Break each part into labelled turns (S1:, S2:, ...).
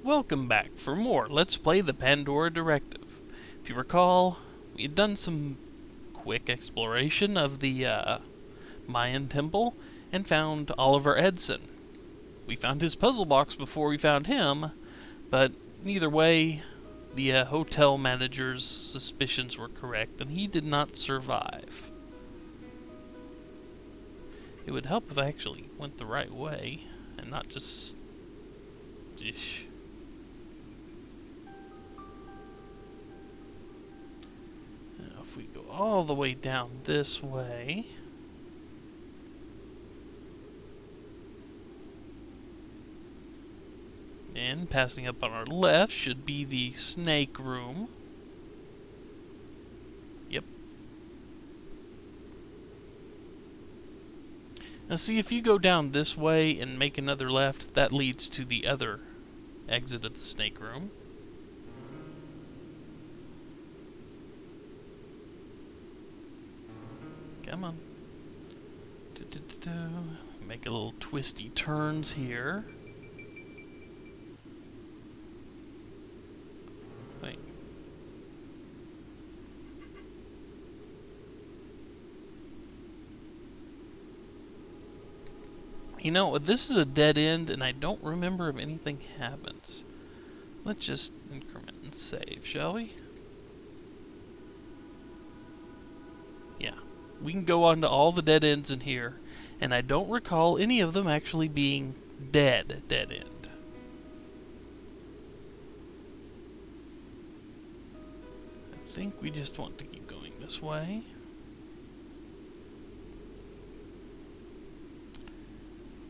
S1: welcome back for more Let's Play the Pandora Directive. If you recall, we had done some quick exploration of the Mayan temple and found Oliver Edson. We found his puzzle box before we found him, but either way, the hotel manager's suspicions were correct and he did not survive. It would help if I actually went the right way and not just... Dish. Now if we go all the way down this way... And passing up on our left should be the snake room. Yep. Now see, if you go down this way and make another left, that leads to the other exit of the snake room. Come on. Make a little twisty turns here. Wait. You know, this is a dead end, and I don't remember if anything happens. Let's just increment and save, shall we? Yeah. We can go on to all the dead ends in here, and I don't recall any of them actually being dead end. I think we just want to keep going this way.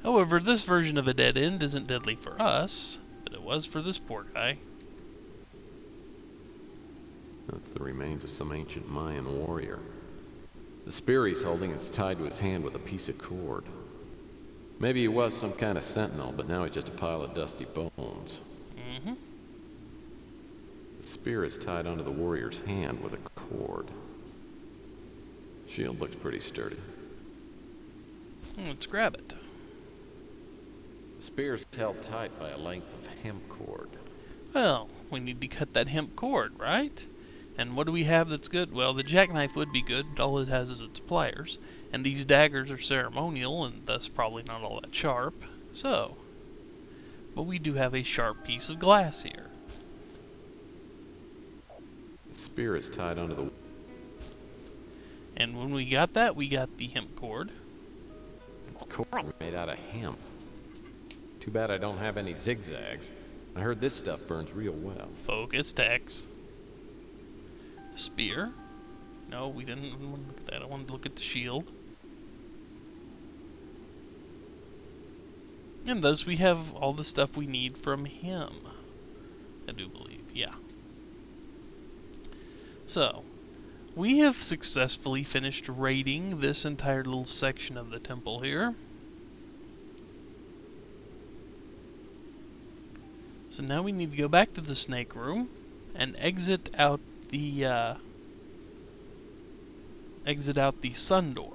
S1: However, this version of a dead end isn't deadly for us, but it was for this poor guy.
S2: That's the remains of some ancient Mayan warrior. The spear he's holding is tied to his hand with a piece of cord. Maybe he was some kind of sentinel, but now he's just a pile of dusty bones.
S1: Mm-hmm.
S2: The spear is tied onto the warrior's hand with a cord. Shield looks pretty sturdy.
S1: Let's grab it.
S2: The spear's held tight by a length of hemp cord.
S1: Well, we need to cut that hemp cord, right? And what do we have that's good? Well, the jackknife would be good, but all it has is its pliers. And these daggers are ceremonial, and thus probably not all that sharp. So, but we do have a sharp piece of glass here.
S2: The spear is tied onto the...
S1: And when we got that, we got the hemp cord.
S2: cord made out of hemp. Too bad I don't have any zigzags. I heard this stuff burns real well.
S1: Focus text. Spear. No, we didn't want to look at that. I wanted to look at the shield. And thus we have all the stuff we need from him. I do believe, yeah. So, we have successfully finished raiding this entire little section of the temple here. So now we need to go back to the snake room and exit out the sun door.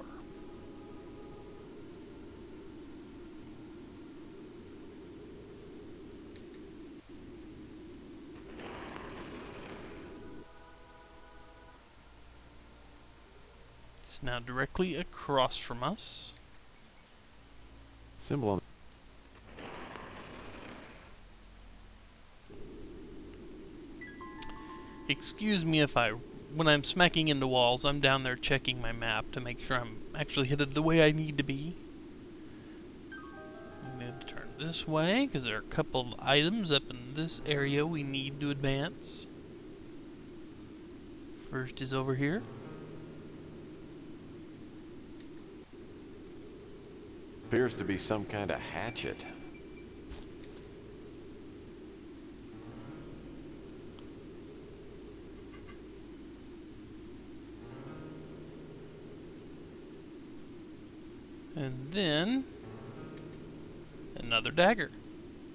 S1: It's now directly across from us.
S2: Symbol on...
S1: Excuse me if when I'm smacking into walls, I'm down there checking my map to make sure I'm actually headed the way I need to be. We need to turn this way, because there are a couple of items up in this area we need to advance. First is over here.
S2: Appears to be some kind of hatchet.
S1: And then another dagger.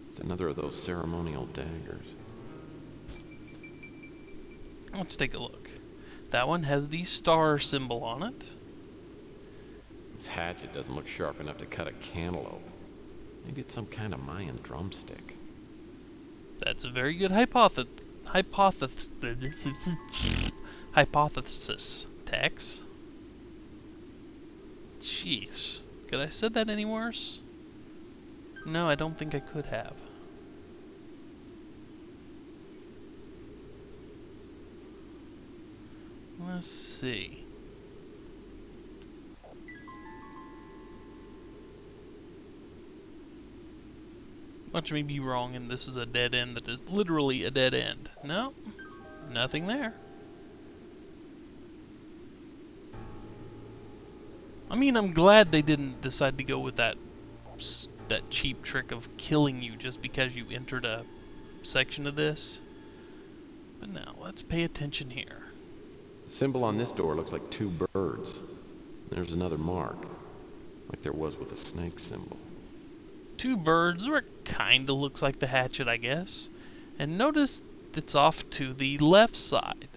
S2: It's another of those ceremonial daggers.
S1: Let's take a look. That one has the star symbol on it.
S2: This hatchet doesn't look sharp enough to cut a cantaloupe. Maybe it's some kind of Mayan drumstick.
S1: That's a very good hypothesis, Tex. Jeez. Could I have said that any worse? No, I don't think I could have. Let's see. Watch me be wrong and this is a dead end that is literally a dead end. No, nothing there. I mean, I'm glad they didn't decide to go with that cheap trick of killing you just because you entered a section of this. But now, let's pay attention here.
S2: The symbol on this door looks like two birds. There's another mark, like there was with a snake symbol.
S1: Two birds, or it kinda looks like the hatchet, I guess. And notice it's off to the left side.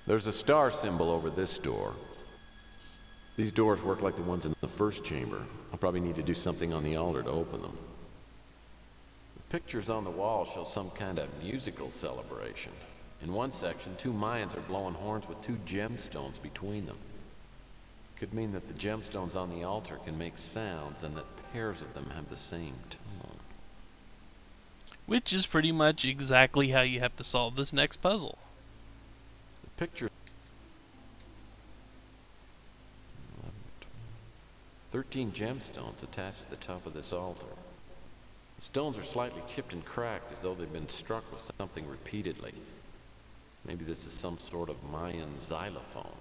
S2: There's a star symbol over this door. These doors work like the ones in the first chamber. I'll probably need to do something on the altar to open them. The pictures on the wall show some kind of musical celebration. In one section, two Mayans are blowing horns with two gemstones between them. Could mean that the gemstones on the altar can make sounds and that pairs of them have the same tone.
S1: Which is pretty much exactly how you have to solve this next puzzle.
S2: The picture 13 gemstones attached to the top of this altar. The stones are slightly chipped and cracked as though they've been struck with something repeatedly. Maybe this is some sort of Mayan xylophone.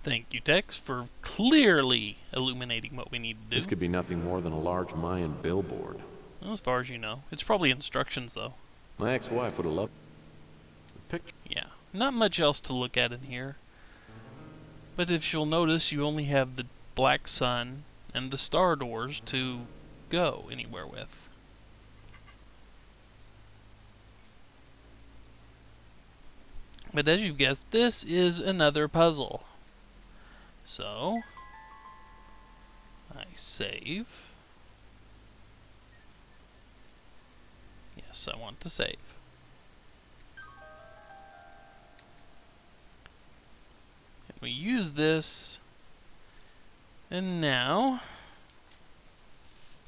S1: Thank you, Tex, for clearly illuminating what we need to do.
S2: This could be nothing more than a large Mayan billboard.
S1: Well, as far as you know. It's probably instructions, though.
S2: My ex-wife would have loved the picture.
S1: Yeah, not much else to look at in here. But if you'll notice, you only have the black sun and the star doors to go anywhere with. But as you've guessed, this is another puzzle. So, I save. Yes, I want to save. And we use this. And now,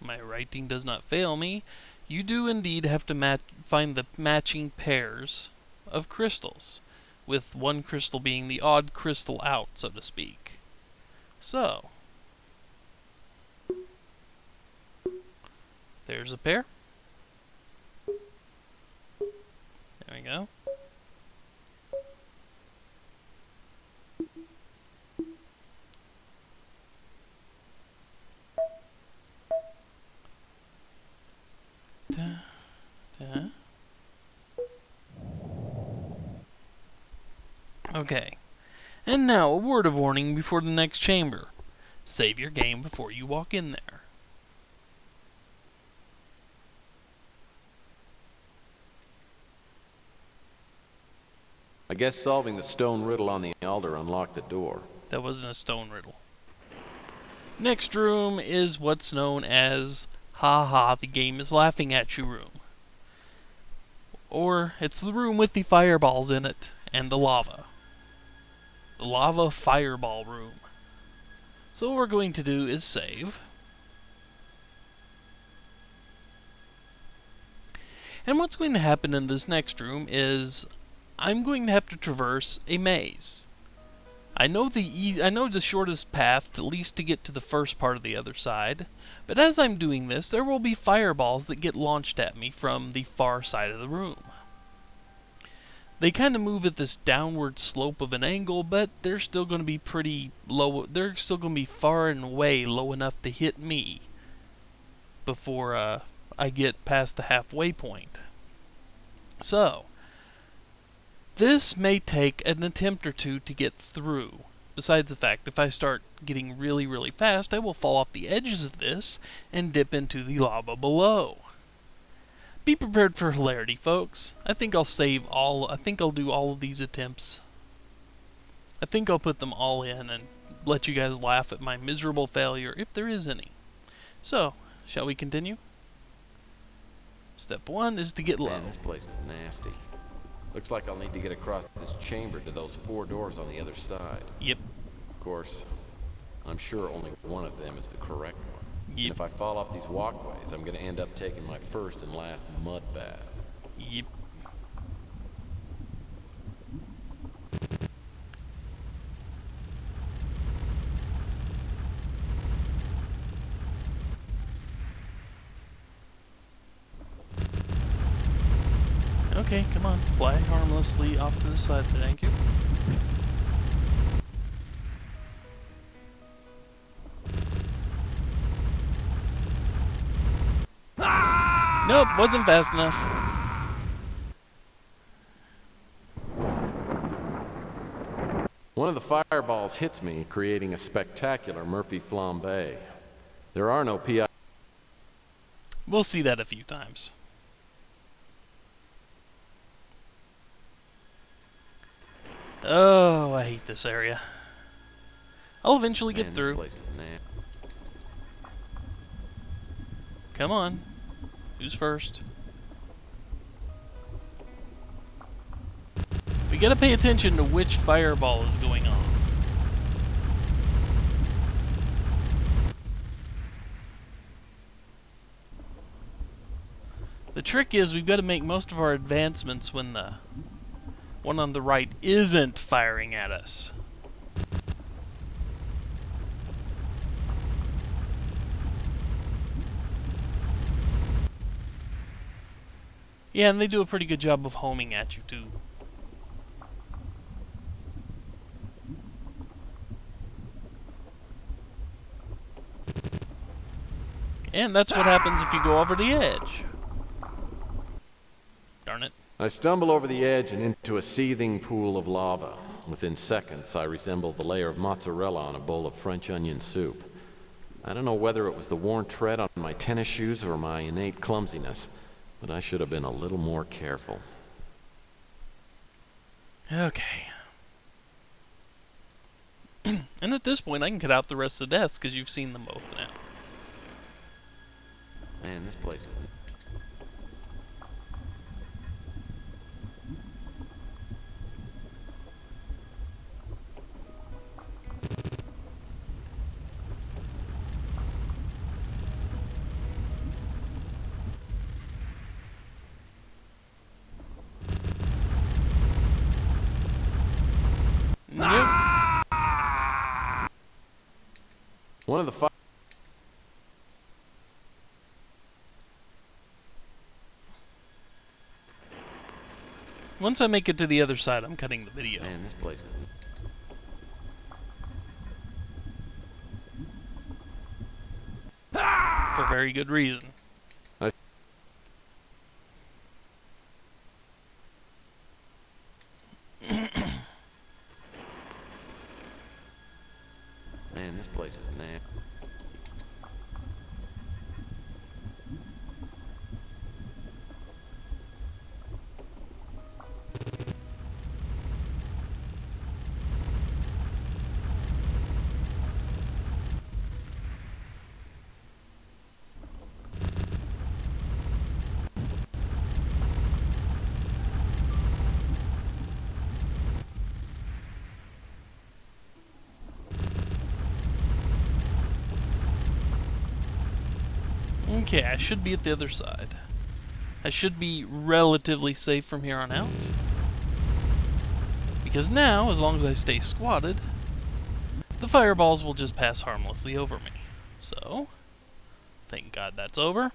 S1: my writing does not fail me, you do indeed have to find the matching pairs of crystals, with one crystal being the odd crystal out, so to speak. So, there's a pair. There we go. Okay, and now a word of warning before the next chamber. Save your game before you walk in there.
S2: I guess solving the stone riddle on the altar unlocked the door.
S1: That wasn't a stone riddle. Next room is what's known as "Ha ha, the game is laughing at you" room. Or it's the room with the fireballs in it and the lava. The lava fireball room. So what we're going to do is save. And what's going to happen in this next room is I'm going to have to traverse a maze. I know the shortest path, at least to get to the first part of the other side, but as I'm doing this, there will be fireballs that get launched at me from the far side of the room. They kind of move at this downward slope of an angle, but they're still going to be pretty low. They're still going to be far and away low enough to hit me before I get past the halfway point. So, this may take an attempt or two to get through. Besides the fact, if I start getting really, really fast, I will fall off the edges of this and dip into the lava below. Be prepared for hilarity, folks. I think I'll do all of these attempts I think I'll put them all in and let you guys laugh at my miserable failure, if there is any. So, shall we continue? Step 1 is to get low.
S2: Man, this place is nasty. Looks like I'll need to get across this chamber to those 4 doors on the other side.
S1: Yep.
S2: Of course, I'm sure only one of them is the correct one.
S1: Yep.
S2: And if I fall off these walkways, I'm gonna end up taking my first and last mud bath.
S1: Yep. Okay, come on. Fly harmlessly off to the side, thank you. Nope, wasn't fast enough.
S2: One of the fireballs hits me, creating a spectacular Murphy flambe. There are no PI.
S1: We'll see that a few times. Oh, I hate this area. I'll eventually get through.
S2: This place is nasty.
S1: Come on. Who's first? We gotta pay attention to which fireball is going off. The trick is we've got to make most of our advancements when the one on the right isn't firing at us. Yeah, and they do a pretty good job of homing at you, too. And that's what happens if you go over the edge. Darn it.
S2: I stumble over the edge and into a seething pool of lava. Within seconds, I resemble the layer of mozzarella on a bowl of French onion soup. I don't know whether it was the worn tread on my tennis shoes or my innate clumsiness, but I should have been a little more careful.
S1: Okay. And at this point, I can cut out the rest of the deaths because you've seen them both now.
S2: Man, this place is...
S1: Nope.
S2: One of the fire...
S1: Once I make it to the other side, I'm cutting the video.
S2: Man, this place is...
S1: For very good reason.
S2: Man, this place is nasty.
S1: Okay, I should be at the other side. I should be relatively safe from here on out. Because now, as long as I stay squatted, the fireballs will just pass harmlessly over me. So, thank God that's over.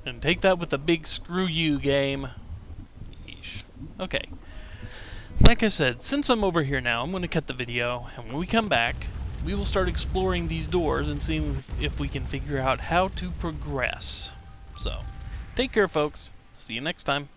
S1: And take that with a big screw you, game. Yeesh. Okay. Like I said, since I'm over here now, I'm going to cut the video, and when we come back, we will start exploring these doors and seeing if we can figure out how to progress. So, take care, folks. See you next time.